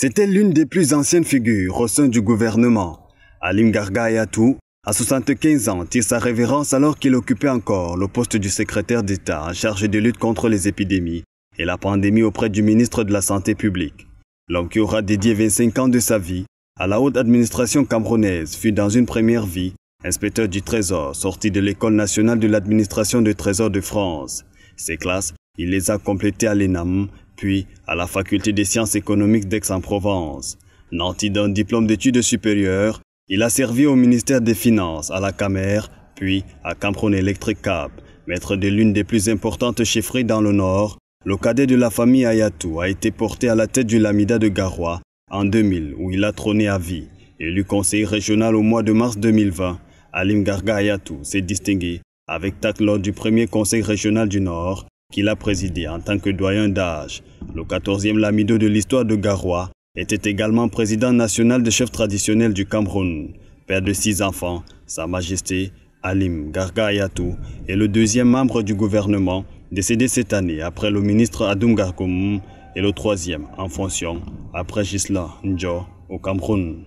C'était l'une des plus anciennes figures au sein du gouvernement. Alim Garga Ayatou, à 75 ans, tire sa révérence alors qu'il occupait encore le poste du secrétaire d'État en charge de lutte contre les épidémies et la pandémie auprès du ministre de la Santé publique. L'homme qui aura dédié 25 ans de sa vie à la haute administration camerounaise fut dans une première vie inspecteur du Trésor, sorti de l'École nationale de l'administration du Trésor de France. Ses classes, il les a complétées à l'ENAM, puis à la Faculté des sciences économiques d'Aix-en-Provence. Nanti d'un diplôme d'études supérieures, il a servi au ministère des Finances, à la Camer, puis à Cameroun Electric Cap. Maître de l'une des plus importantes chefferies dans le Nord, le cadet de la famille Ayatou a été porté à la tête du Lamida de Garoua en 2000, où il a trôné à vie. Élu conseiller régional au mois de mars 2020, Alim Garga Ayatou s'est distingué avec tact lors du premier conseil régional du Nord qu'il a présidé en tant que doyen d'âge. Le 14e Lamido de l'histoire de Garoua était également président national des chefs traditionnels du Cameroun. Père de 6 enfants, Sa Majesté Alim Garga Ayatou est le 2e membre du gouvernement décédé cette année après le ministre Adoum Garkoum et le 3e en fonction après Gisela Ndjo au Cameroun.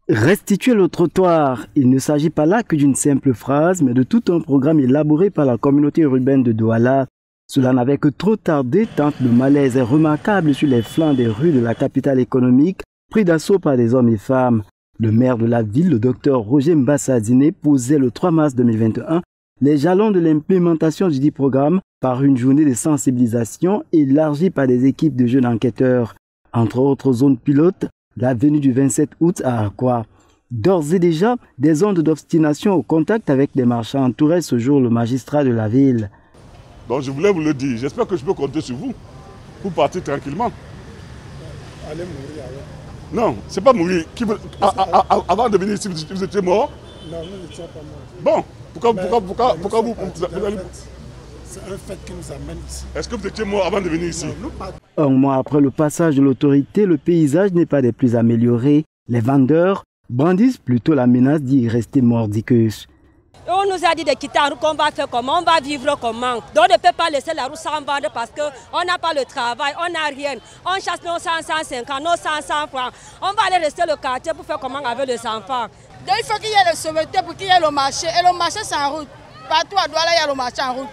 Restituer le trottoir, il ne s'agit pas là que d'une simple phrase, mais de tout un programme élaboré par la communauté urbaine de Douala. Cela n'avait que trop tardé tant le malaise est remarquable sur les flancs des rues de la capitale économique, pris d'assaut par des hommes et femmes. Le maire de la ville, le docteur Roger Mbassadine, posait le 3 mars 2021 les jalons de l'implémentation du dit programme par une journée de sensibilisation élargie par des équipes de jeunes enquêteurs. Entre autres zones pilotes, l'avenue du 27 août à Akwa. D'ores et déjà, des ondes d'obstination au contact avec des marchands entouraient ce jour le magistrat de la ville. Donc je voulais vous le dire, j'espère que je peux compter sur vous pour partir tranquillement. Allez mourir alors. Non, c'est pas mourir. Avant de venir ici, vous étiez mort? Non, nous n'étions pas morts. Bon, pourquoi vous allez... C'est un fait qui nous amène ici. Est-ce que vous étiez mort avant de venir ici? Un mois après le passage de l'autorité, le paysage n'est pas des plus améliorés. Les vendeurs brandissent plutôt la menace d'y rester mordicus. On nous a dit de quitter la route, qu'on va faire comment, on va vivre comment. Donc on ne peut pas laisser la route sans vendre parce qu'on n'a pas le travail, on n'a rien. On chasse nos 150, nos 100 francs. On va aller rester le quartier pour faire comment avec les enfants. Donc il faut qu'il y ait le sauveté pour qu'il y ait le marché. Et le marché c'est en route. Partout à Douala, il y a le marché en route.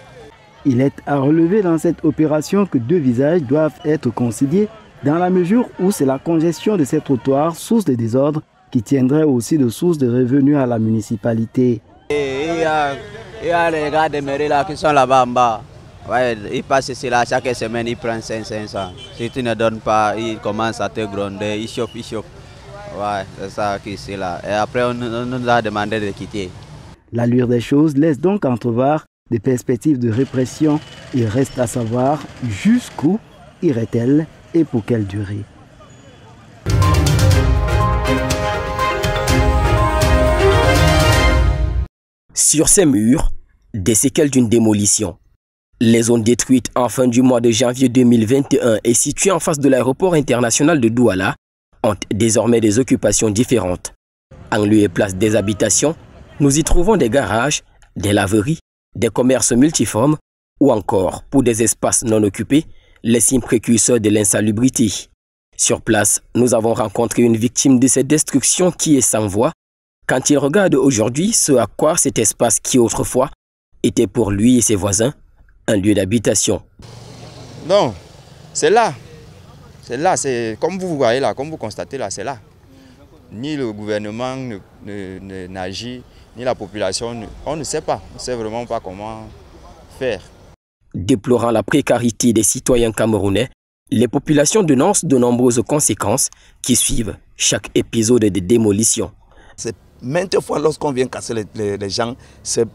Il est à relever dans cette opération que 2 visages doivent être conciliés dans la mesure où c'est la congestion de ces trottoirs, source de désordre, qui tiendrait aussi de source de revenus à la municipalité. Il y a les gars de mairie là qui sont là-bas en bas. Ouais, ils passent ici là chaque semaine, ils prennent 500. Si tu ne donnes pas, ils commencent à te gronder, ils chauffent. Ouais, c'est ça qui est là. Et après, on nous a demandé de quitter. L'allure des choses laisse donc entrevoir des perspectives de répression. Il reste à savoir jusqu'où irait-elle et pour quelle durée. Sur ces murs, des séquelles d'une démolition. Les zones détruites en fin du mois de janvier 2021 et situées en face de l'aéroport international de Douala ont désormais des occupations différentes. En lieu et place des habitations, nous y trouvons des garages, des laveries, des commerces multiformes ou encore, pour des espaces non occupés, les signes précurseurs de l'insalubrité. Sur place, nous avons rencontré une victime de cette destruction qui est sans voix quand il regarde aujourd'hui ce à quoi cet espace qui autrefois était pour lui et ses voisins un lieu d'habitation. Non, c'est là. C'est là, c'est comme vous voyez là, comme vous constatez là, c'est là. Ni le gouvernement n'agit, ni la population, on ne sait pas. On ne sait vraiment pas comment faire. Déplorant la précarité des citoyens camerounais, les populations dénoncent de nombreuses conséquences qui suivent chaque épisode de démolition. C'est maintes fois lorsqu'on vient casser les gens, c'est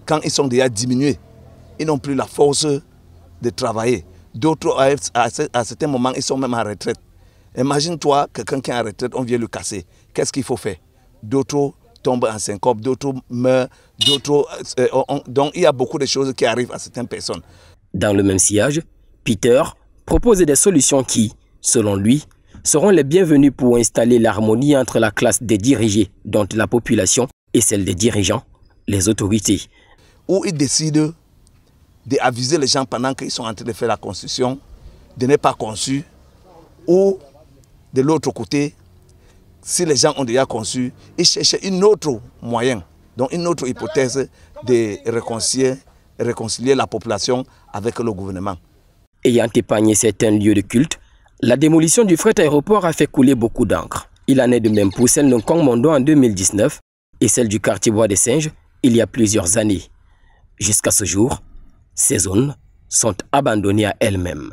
quand ils sont déjà diminués. Ils n'ont plus la force de travailler. D'autres, à certains moments, ils sont même en retraite. Imagine-toi, quelqu'un qui est en retraite, on vient le casser. Qu'est-ce qu'il faut faire? D'autres tombent en syncope, d'autres meurent, donc il y a beaucoup de choses qui arrivent à certaines personnes. Dans le même sillage, Peter propose des solutions qui, selon lui, seront les bienvenues pour installer l'harmonie entre la classe des dirigés, dont la population, et celle des dirigeants, les autorités. Où ils décident d'aviser les gens pendant qu'ils sont en train de faire la construction, de ne pas conçu, ou de l'autre côté, si les gens ont déjà conçu, ils cherchent un autre moyen, donc une autre hypothèse de réconcilier la population avec le gouvernement. Ayant épargné certains lieux de culte, la démolition du fret aéroport a fait couler beaucoup d'encre. Il en est de même pour celle de Kongmondo en 2019 et celle du quartier Bois des Singes il y a plusieurs années. Jusqu'à ce jour, ces zones sont abandonnées à elles-mêmes.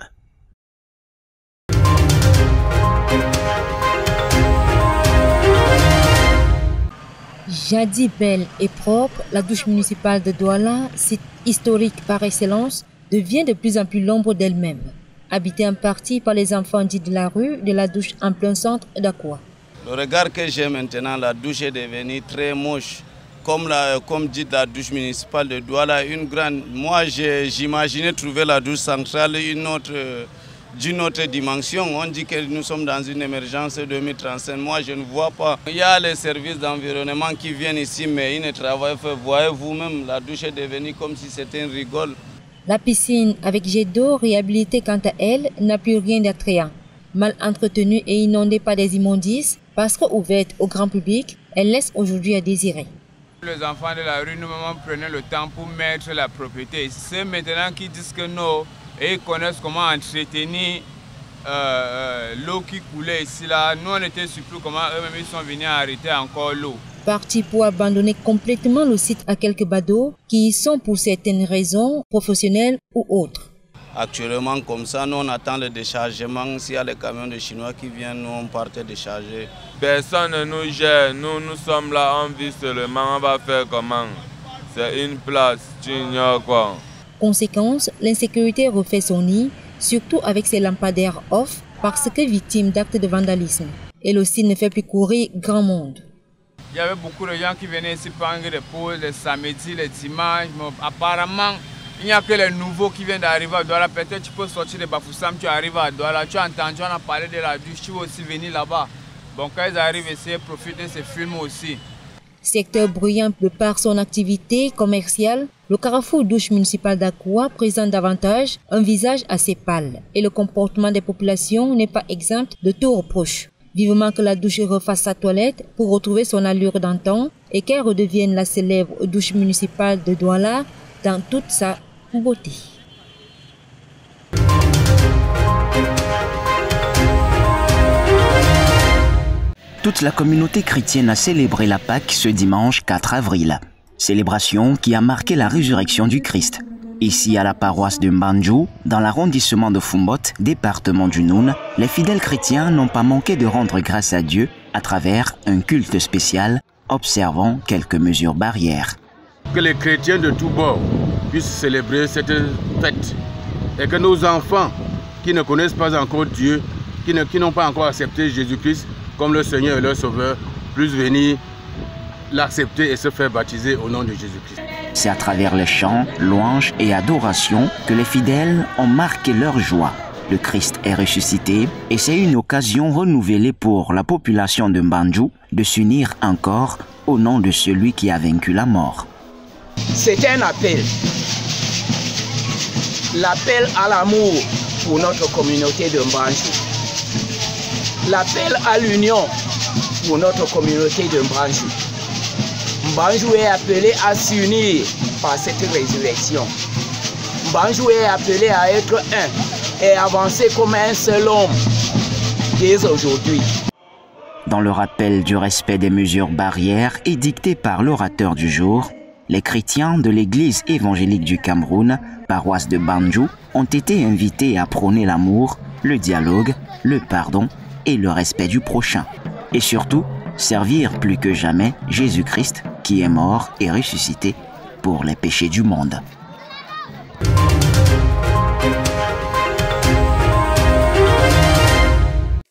Jadis belle et propre, la douche municipale de Douala, site historique par excellence, devient de plus en plus l'ombre d'elle-même. Habitée en partie par les enfants dits de la rue, de la douche en plein centre d'Akoua. Le regard que j'ai maintenant, la douche est devenue très moche. Comme dit la douche municipale de Douala, une grande. Moi, j'imaginais trouver la douche centrale d'une autre dimension. On dit que nous sommes dans une émergence 2035. Moi, je ne vois pas. Il y a les services d'environnement qui viennent ici, mais ils ne travaillent pas. Voyez vous-même, la douche est devenue comme si c'était une rigole. La piscine avec jet d'eau réhabilitée quant à elle n'a plus rien d'attrayant. Mal entretenue et inondée par des immondices, parce qu'ouverte au grand public, elle laisse aujourd'hui à désirer. Les enfants de la rue, nous-mêmes prenaient le temps pour mettre la propriété. C'est maintenant qu'ils disent que non, et ils connaissent comment entretenir l'eau qui coulait ici. Là. Nous, on était surpris comment eux-mêmes ils sont venus arrêter encore l'eau. Parti pour abandonner complètement le site à quelques badauds qui y sont pour certaines raisons professionnelles ou autres. Actuellement, comme ça, nous on attend le déchargement. S'il y a les camions de Chinois qui viennent, nous on part décharger. Personne ne nous gère. Nous sommes là, on vit seulement. On va faire comment? C'est une place, tu ignores quoi. Conséquence, l'insécurité refait son nid, surtout avec ses lampadaires off, parce que victime d'actes de vandalisme. Et le site ne fait plus courir grand monde. Il y avait beaucoup de gens qui venaient ici prendre des pauses les samedis, les dimanches. Mais apparemment, il n'y a que les nouveaux qui viennent d'arriver à Douala. Peut-être tu peux sortir de Bafoussam, tu arrives à Douala. Tu as entendu, on a parlé de la douche, tu veux aussi venir là-bas. Bon, quand ils arrivent ici, ils profitent de ces films aussi. Secteur bruyant de par son activité commerciale, le carrefour douche municipal d'Akoua présente davantage un visage assez pâle. Et le comportement des populations n'est pas exempt de tout reproche. Vivement que la douche refasse sa toilette pour retrouver son allure d'antan et qu'elle redevienne la célèbre douche municipale de Douala dans toute sa beauté. Toute la communauté chrétienne a célébré la Pâque ce dimanche 4 avril. Célébration qui a marqué la résurrection du Christ. Ici à la paroisse de Mbanjou, dans l'arrondissement de Fumbot, département du Noun, les fidèles chrétiens n'ont pas manqué de rendre grâce à Dieu à travers un culte spécial, observant quelques mesures barrières. Que les chrétiens de tous bords puissent célébrer cette fête et que nos enfants qui ne connaissent pas encore Dieu, qui n'ont pas encore accepté Jésus-Christ comme leur Seigneur et leur Sauveur, puissent venir l'accepter et se faire baptiser au nom de Jésus-Christ. C'est à travers les chants, louanges et adorations que les fidèles ont marqué leur joie. Le Christ est ressuscité et c'est une occasion renouvelée pour la population de Mbanjou de s'unir encore au nom de celui qui a vaincu la mort. C'est un appel. L'appel à l'amour pour notre communauté de Mbanjou. L'appel à l'union pour notre communauté de Mbanjou. Mbanjou est appelé à s'unir par cette résurrection. Mbanjou est appelé à être un et avancer comme un seul homme dès aujourd'hui. Dans le rappel du respect des mesures barrières édictées par l'orateur du jour, les chrétiens de l'église évangélique du Cameroun, paroisse de Mbanjou, ont été invités à prôner l'amour, le dialogue, le pardon et le respect du prochain. Et surtout, servir plus que jamais Jésus-Christ qui est mort et ressuscité pour les péchés du monde.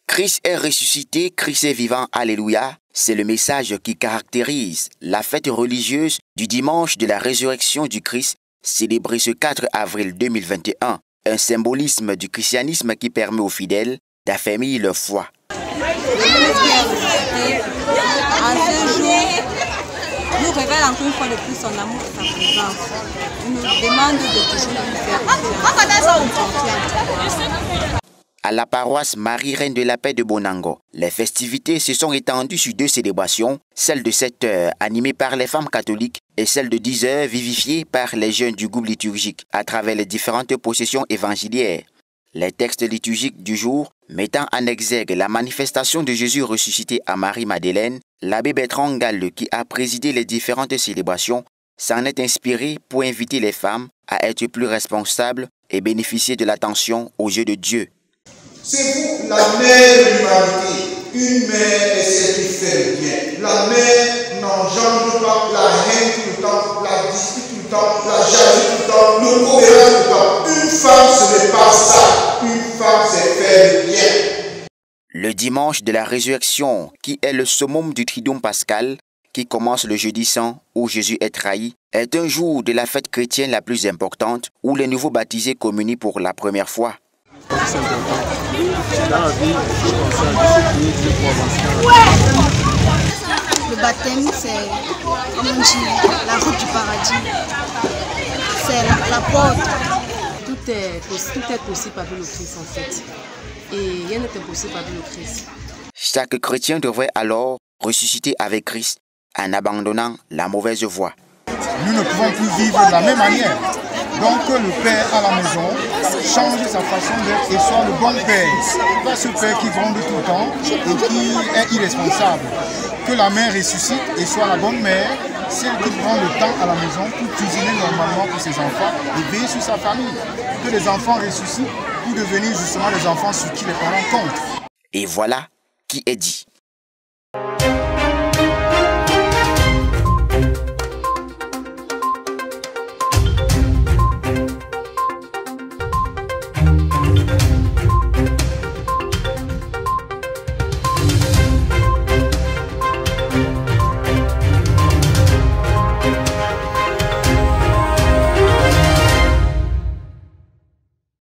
Christ est ressuscité, Christ est vivant, alléluia. C'est le message qui caractérise la fête religieuse du dimanche de la résurrection du Christ, célébrée ce 4 avril 2021. Un symbolisme du christianisme qui permet aux fidèles d'affermir leur foi. En ce jour, nous révèle encore une fois de plus son amour et sa présence. Il nous demande de toujours nous faire confiance. À la paroisse Marie-Reine de la Paix de Bonango, les festivités se sont étendues sur 2 célébrations, celle de 7 heures animée par les femmes catholiques et celle de 10 heures vivifiée par les jeunes du groupe liturgique à travers les différentes processions évangéliaires. Les textes liturgiques du jour mettant en exergue la manifestation de Jésus ressuscité à Marie-Madeleine, l'abbé Bertrand Galle, qui a présidé les différentes célébrations, s'en est inspiré pour inviter les femmes à être plus responsables et bénéficier de l'attention aux yeux de Dieu. C'est vous la mère de l'humanité. Une mère est celle qui fait le bien. La mère n'engendre pas la haine tout le temps, la dispute tout le temps, la jalousie tout le temps, le courage tout le temps. Une femme, ce n'est pas ça. Une femme, c'est faire le bien. Le dimanche de la résurrection, qui est le summum du Triduum pascal, qui commence le jeudi saint où Jésus est trahi, est un jour de la fête chrétienne la plus importante où les nouveaux baptisés communient pour la première fois. Le baptême, c'est, comme on dit, la route du paradis. C'est la porte. Tout est possible avec le Christ en fait. Et rien n'est impossible avec le Christ. Chaque chrétien devrait alors ressusciter avec Christ en abandonnant la mauvaise voie. Nous ne pouvons plus vivre de la même manière. Donc que le père à la maison change sa façon d'être et soit le bon père. Pas ce père qui gronde tout le temps et qui est irresponsable. Que la mère ressuscite et soit la bonne mère, celle qui prend le temps à la maison pour cuisiner normalement pour ses enfants et veiller sur sa famille. Que les enfants ressuscitent pour devenir justement les enfants sur qui les parents comptent. Et voilà qui est dit.